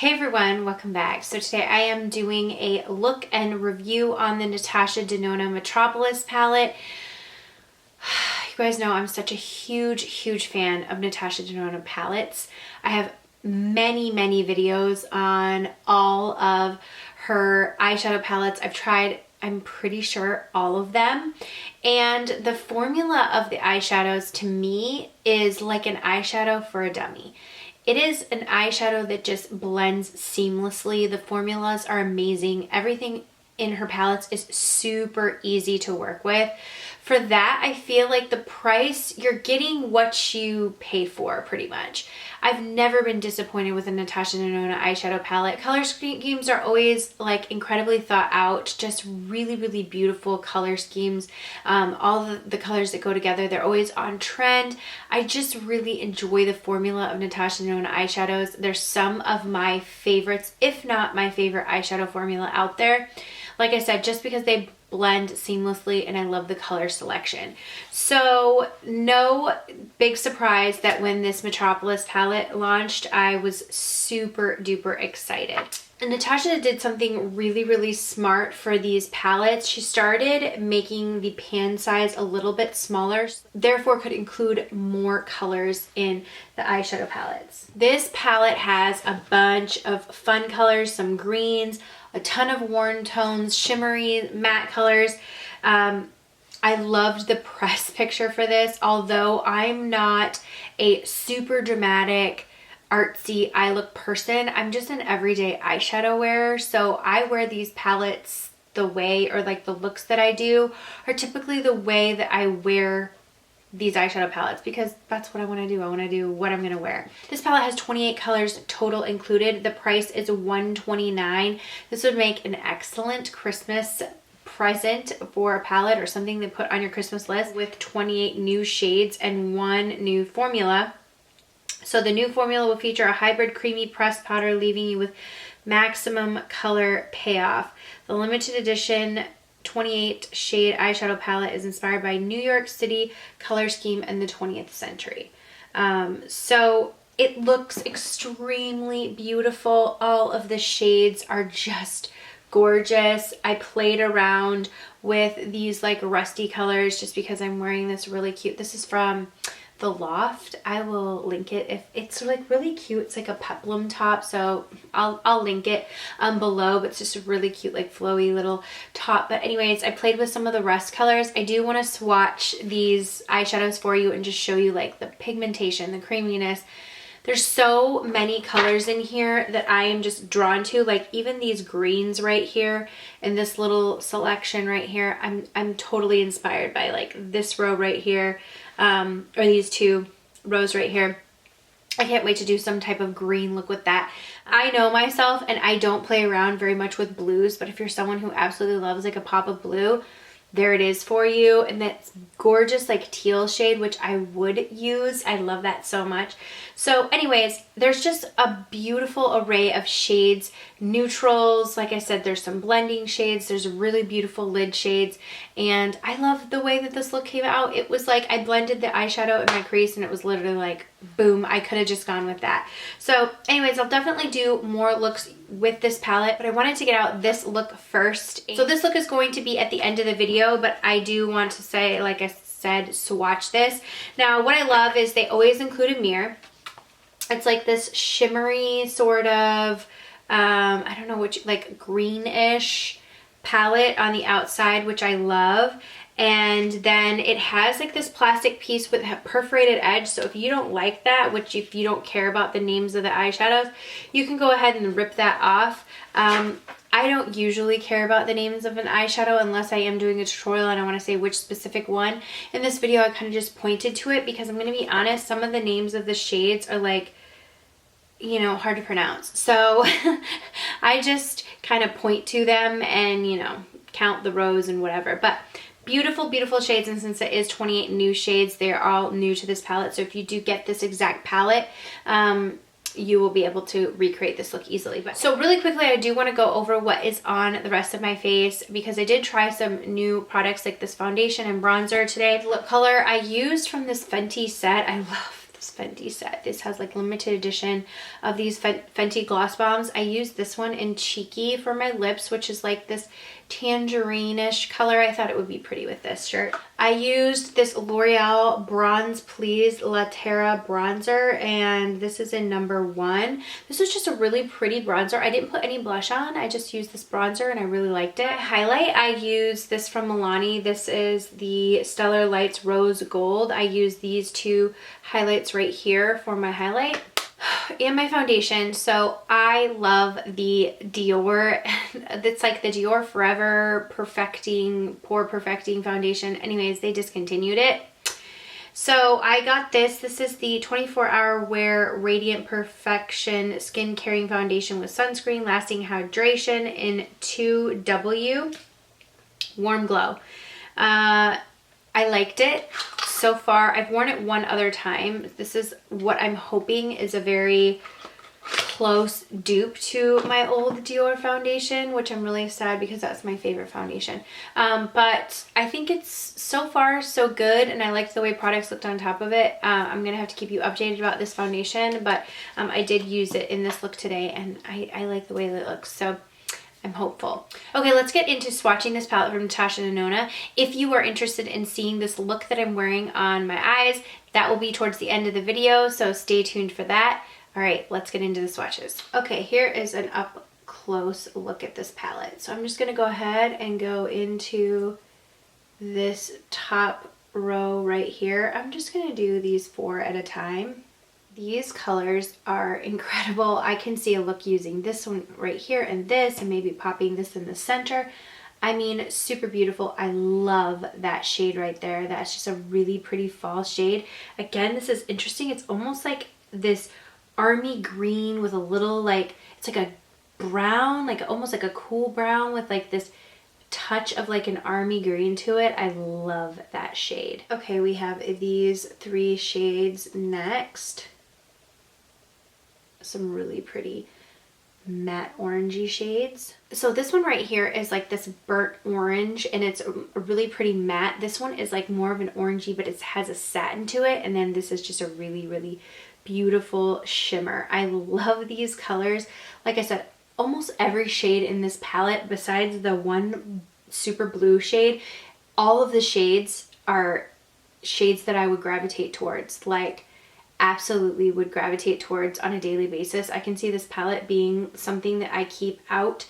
Hey everyone, welcome back. So today I am doing a look and review on the Natasha Denona Metropolis palette. You guys know I'm such a huge fan of Natasha Denona palettes. I have many videos on all of her eyeshadow palettes. I've tried, I'm pretty sure, all of them. And the formula of the eyeshadows to me is like an eyeshadow for a dummy. It is an eyeshadow that just blends seamlessly. The formulas are amazing. Everything in her palettes is super easy to work with. For that, I feel like the price, you're getting what you pay for pretty much. I've never been disappointed with a Natasha Denona eyeshadow palette. Color schemes are always like incredibly thought out, just really beautiful color schemes. All the colors that go together, they're always on trend. I just really enjoy the formula of Natasha Denona eyeshadows. They're some of my favorites, if not my favorite eyeshadow formula out there. Like I said, just because they blend seamlessly and I love the color selection. So no big surprise that when this Metropolis palette launched, I was super duper excited. And Natasha did something really smart for these palettes. She started making the pan size a little bit smaller, therefore could include more colors in the eyeshadow palettes. This palette has a bunch of fun colors, some greens, a ton of warm tones, shimmery, matte colors. I loved the press picture for this. Although I'm not a super dramatic, artsy eye look person, I'm just an everyday eyeshadow wearer. So I wear these palettes the way, or like the looks that I do, are typically the way that I wear these eyeshadow palettes, because that's what I want to do. I want to do what I'm going to wear. This palette has 28 colors total included. The price is $129. This would make an excellent Christmas present for a palette or something to put on your Christmas list, with 28 new shades and one new formula. So the new formula will feature a hybrid creamy pressed powder, leaving you with maximum color payoff. The limited edition 28 shade eyeshadow palette is inspired by New York City color scheme in the 20th century. So it looks extremely beautiful. All of the shades are just gorgeous. I played around with these like rusty colors just because I'm wearing this really cute, this is from the Loft. I will link it. If it's like really cute, it's like a peplum top, so I'll link it below, but it's just a really cute like flowy little top. But anyways, I played with some of the rust colors. I do want to swatch these eyeshadows for you and just show you like the pigmentation, the creaminess. There's so many colors in here that I am just drawn to, like even these greens right here and this little selection right here. I'm totally inspired by like this row right here, or these two rows right here. I can't wait to do some type of green look with that. I know myself and I don't play around very much with blues, but if you're someone who absolutely loves like a pop of blue, there it is for you. And that's gorgeous like teal shade, which I would use. I love that so much. So anyways, there's just a beautiful array of shades, neutrals. Like I said, there's some blending shades. There's really beautiful lid shades. And I love the way that this look came out. It was like I blended the eyeshadow in my crease and it was literally like, boom, I could have just gone with that. So anyways, I'll definitely do more looks with this palette, but I wanted to get out this look first. So this look is going to be at the end of the video, but I do want to say, like I said, swatch this. Now, what I love is they always include a mirror. It's like this shimmery sort of, I don't know which, like greenish palette on the outside, which I love. And then it has like this plastic piece with a perforated edge. So if you don't like that, which if you don't care about the names of the eyeshadows, you can go ahead and rip that off. I don't usually care about the names of an eyeshadow unless I am doing a tutorial and I want to say which specific one. In this video, I kind of just pointed to it because I'm going to be honest, some of the names of the shades are like, you know, hard to pronounce. So I just kind of point to them and, you know, count the rows and whatever. But beautiful shades, and since it is 28 new shades, they're all new to this palette. So if you do get this exact palette, you will be able to recreate this look easily. But so really quickly, I do want to go over what is on the rest of my face because I did try some new products like this foundation and bronzer today. The lip color I used from this Fenty set, I love this Fenty set. This has like limited edition of these Fenty gloss bombs. I used this one in Cheeky for my lips, which is like this tangerine-ish color. I thought it would be pretty with this shirt. I used this L'Oreal Bronze Please La Terra bronzer, and this is in number 1. This was just a really pretty bronzer. I didn't put any blush on. I just used this bronzer and I really liked it. Highlight, I used this from Milani. This is the Stellar Lights Rose Gold. I used these two highlights right here for my highlight. And my foundation. So I love the Dior. It's like the Dior Forever Pore Perfecting foundation. Anyways, they discontinued it. So I got this. This is the 24-hour wear Radiant Perfection Skin Caring Foundation with sunscreen, lasting hydration in 2W. Warm glow. I liked it. So far, I've worn it one other time. This is what I'm hoping is a very close dupe to my old Dior foundation, which I'm really sad because that's my favorite foundation. But I think it's so far so good, and I liked the way products looked on top of it. I'm gonna have to keep you updated about this foundation, but I did use it in this look today, and I like the way that it looks. So I'm hopeful. Okay, let's get into swatching this palette from Natasha Denona. If you are interested in seeing this look that I'm wearing on my eyes, that will be towards the end of the video, so stay tuned for that. All right, let's get into the swatches. Okay, here is an up close look at this palette. So I'm just gonna go ahead and go into this top row right here. I'm just gonna do these 4 at a time. These colors are incredible. I can see a look using this one right here and this, and maybe popping this in the center. I mean, super beautiful. I love that shade right there. That's just a really pretty fall shade. Again, this is interesting. It's almost like this army green with a little like, it's like a brown, like almost like a cool brown with like this touch of like an army green to it. I love that shade. Okay, we have these 3 shades next. Some really pretty matte orangey shades. So this one right here is like this burnt orange, and it's a really pretty matte. This one is like more of an orangey, but it has a satin to it, and then this is just a really, really beautiful shimmer. I love these colors. Like I said, almost every shade in this palette besides the one super blue shade, all of the shades are shades that I would gravitate towards, like absolutely would gravitate towards on a daily basis. I can see this palette being something that I keep out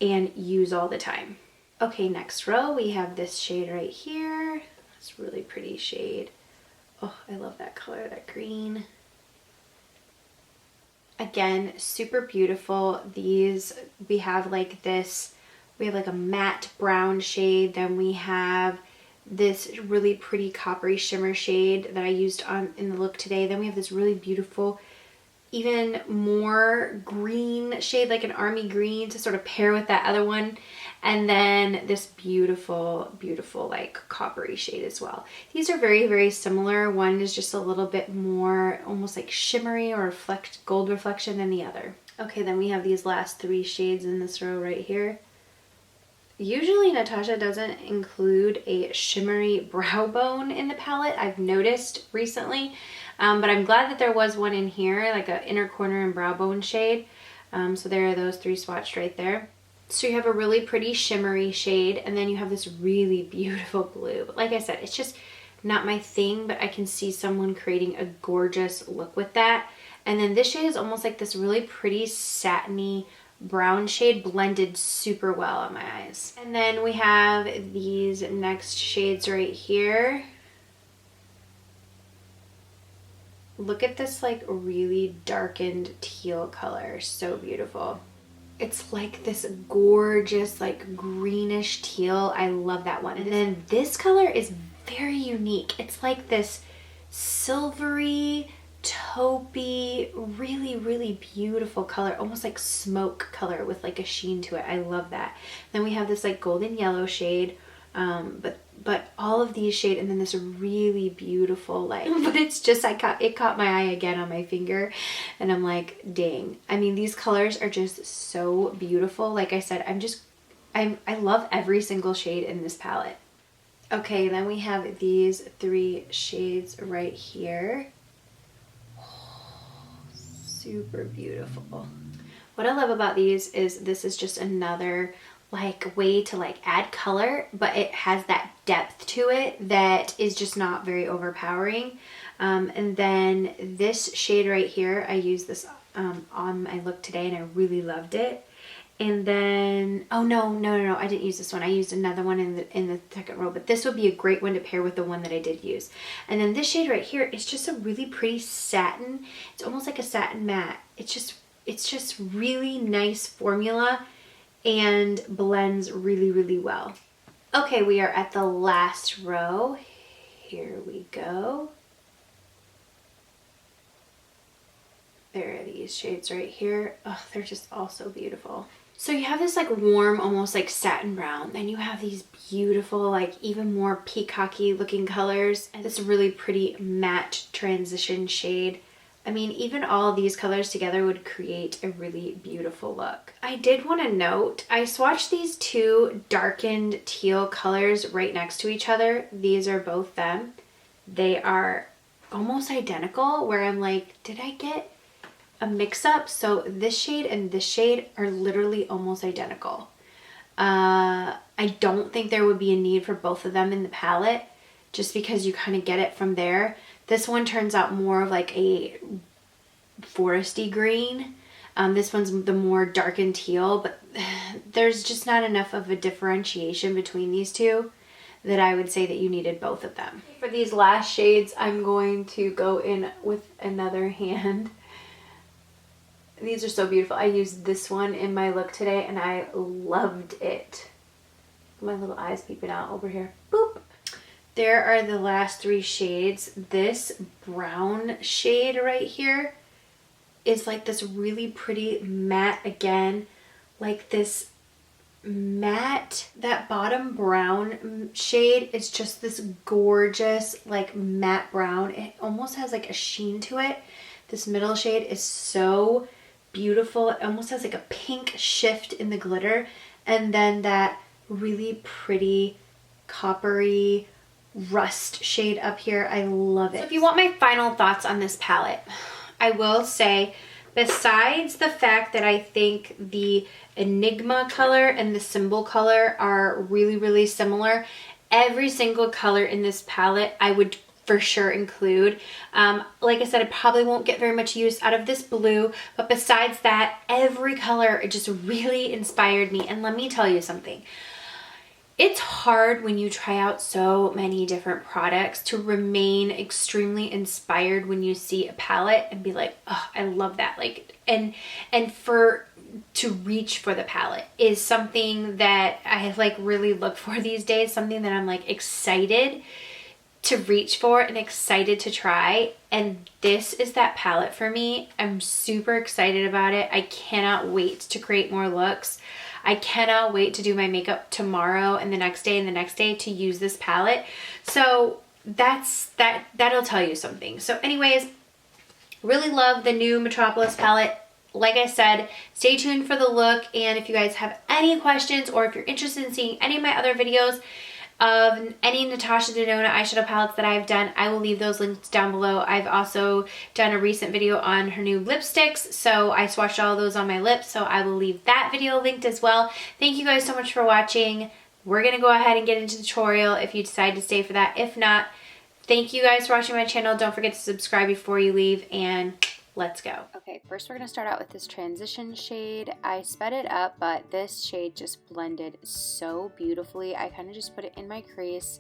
and use all the time. Okay, next row we have this shade right here. It's a really pretty shade. Oh, I love that color, that green. Again, super beautiful. These, we have like this, we have like a matte brown shade, then we have this really pretty coppery shimmer shade that I used on in the look today. Then we have this really beautiful, even more green shade, like an army green, to sort of pair with that other one. And then this beautiful, beautiful like coppery shade as well. These are very, very similar. One is just a little bit more almost like shimmery or gold reflection than the other. Okay, then we have these last 3 shades in this row right here. Usually Natasha doesn't include a shimmery brow bone in the palette, I've noticed recently, but I'm glad that there was one in here, like an inner corner and brow bone shade. So there are those 3 swatched right there. So you have a really pretty shimmery shade, and then you have this really beautiful blue. But like I said, it's just not my thing, but I can see someone creating a gorgeous look with that. And then this shade is almost like this really pretty satiny brown shade blended super well on my eyes. And then we have these next shades right here. Look at this like really darkened teal color, so beautiful. It's like this gorgeous like greenish teal. I love that one. And then this color is very unique. It's like this silvery, taupey, really, really beautiful color, almost like smoke color with like a sheen to it. I love that. Then we have this like golden yellow shade, but all of these shades, and then this really beautiful like, but it's just, it caught my eye again on my finger, and I'm like, dang. I mean, these colors are just so beautiful. Like I said, I love every single shade in this palette. Okay, then we have these 3 shades right here. Super beautiful. What I love about these is this is just another like way to like add color, but it has that depth to it that is just not very overpowering. And then this shade right here, I used this on my look today and I really loved it. And then, oh no, I didn't use this one. I used another one in the second row, but this would be a great one to pair with the one that I did use. And then this shade right here is just a really pretty satin. It's almost like a satin matte. It's just really nice formula and blends really, really well. Okay, we are at the last row. Here we go. There are these shades right here. Oh, they're just all so beautiful. So you have this like warm, almost like satin brown. Then you have these beautiful, like even more peacocky looking colors. And this really pretty matte transition shade. I mean, even all of these colors together would create a really beautiful look. I did want to note, I swatched these two darkened teal colors right next to each other. These are both them. They are almost identical, where I'm like, did I get a mix-up? So this shade and this shade are literally almost identical. I don't think there would be a need for both of them in the palette, just because you kind of get it from there. This one turns out more of like a foresty green. This one's the more darkened teal, but there's just not enough of a differentiation between these two that I would say that you needed both of them. For these last shades, I'm going to go in with another hand. These are so beautiful. I used this one in my look today and I loved it. My little eyes peeping out over here. Boop. There are the last three shades. This brown shade right here is like this really pretty matte again, like this matte, that bottom brown shade is just this gorgeous like matte brown. It almost has like a sheen to it. This middle shade is so beautiful. It almost has like a pink shift in the glitter, and then that really pretty coppery rust shade up here. I love it. So if you want my final thoughts on this palette, I will say, besides the fact that I think the Enigma color and the Symbol color are really, really similar, every single color in this palette I would for sure include. Like I said, I probably won't get very much use out of this blue, but besides that, every color, it just really inspired me. And let me tell you something. It's hard when you try out so many different products to remain extremely inspired when you see a palette and be like, oh, I love that. Like, and to reach for the palette is something that I like really look for these days, something that I'm like excited to reach for and excited to try. And this is that palette for me. I'm super excited about it. I cannot wait to create more looks. I cannot wait to do my makeup tomorrow and the next day and the next day to use this palette. So that'll tell you something. So anyways, really love the new Metropolis palette. Like I said, stay tuned for the look. And if you guys have any questions, or if you're interested in seeing any of my other videos of any Natasha Denona eyeshadow palettes that I've done, I will leave those links down below. I've also done a recent video on her new lipsticks, so I swatched all those on my lips, so I will leave that video linked as well. Thank you guys so much for watching. We're gonna go ahead and get into the tutorial if you decide to stay for that. If not, thank you guys for watching my channel. Don't forget to subscribe before you leave, and let's go. Okay, first we're gonna start out with this transition shade. I sped it up, but this shade just blended so beautifully. I kind of just put it in my crease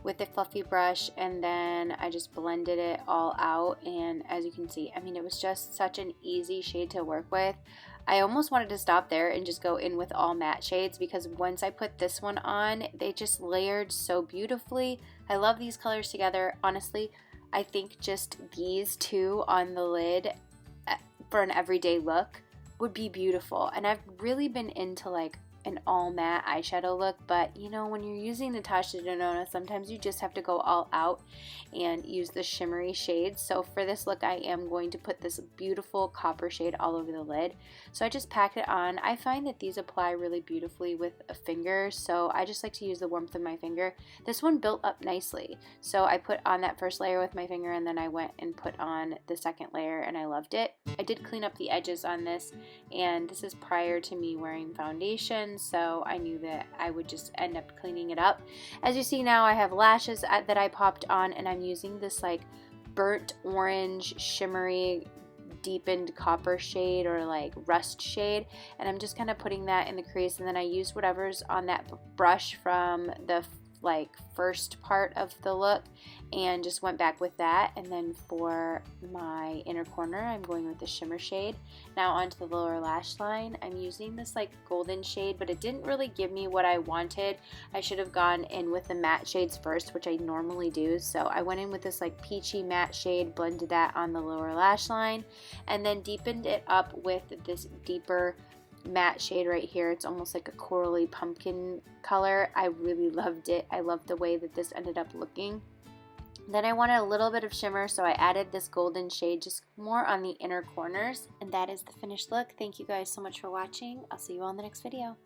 with a fluffy brush, and then I just blended it all out. And as you can see, I mean, it was just such an easy shade to work with. I almost wanted to stop there and just go in with all matte shades, because once I put this one on, they just layered so beautifully. I love these colors together. Honestly, I think just these two on the lid for an everyday look would be beautiful. And I've really been into like an all matte eyeshadow look, but you know, when you're using Natasha Denona, sometimes you just have to go all out and use the shimmery shades. So for this look, I am going to put this beautiful copper shade all over the lid. So I just packed it on. I find that these apply really beautifully with a finger, so I just like to use the warmth of my finger. This one built up nicely, so I put on that first layer with my finger, and then I went and put on the second layer, and I loved it. I did clean up the edges on this, and this is prior to me wearing foundation, so I knew that I would just end up cleaning it up. As you see now, I have lashes that I popped on, and I'm using this like burnt orange shimmery deepened copper shade or like rust shade, and I'm just kind of putting that in the crease, and then I use whatever's on that brush from the like first part of the look and just went back with that. And then for my inner corner, I'm going with the shimmer shade. Now onto the lower lash line, I'm using this like golden shade, but it didn't really give me what I wanted. I should have gone in with the matte shades first, which I normally do. So I went in with this like peachy matte shade, blended that on the lower lash line, and then deepened it up with this deeper matte shade right here. It's almost like a corally pumpkin color. I really loved it. I loved the way that this ended up looking. Then I wanted a little bit of shimmer, so I added this golden shade just more on the inner corners. And that is the finished look. Thank you guys so much for watching. I'll see you all in the next video.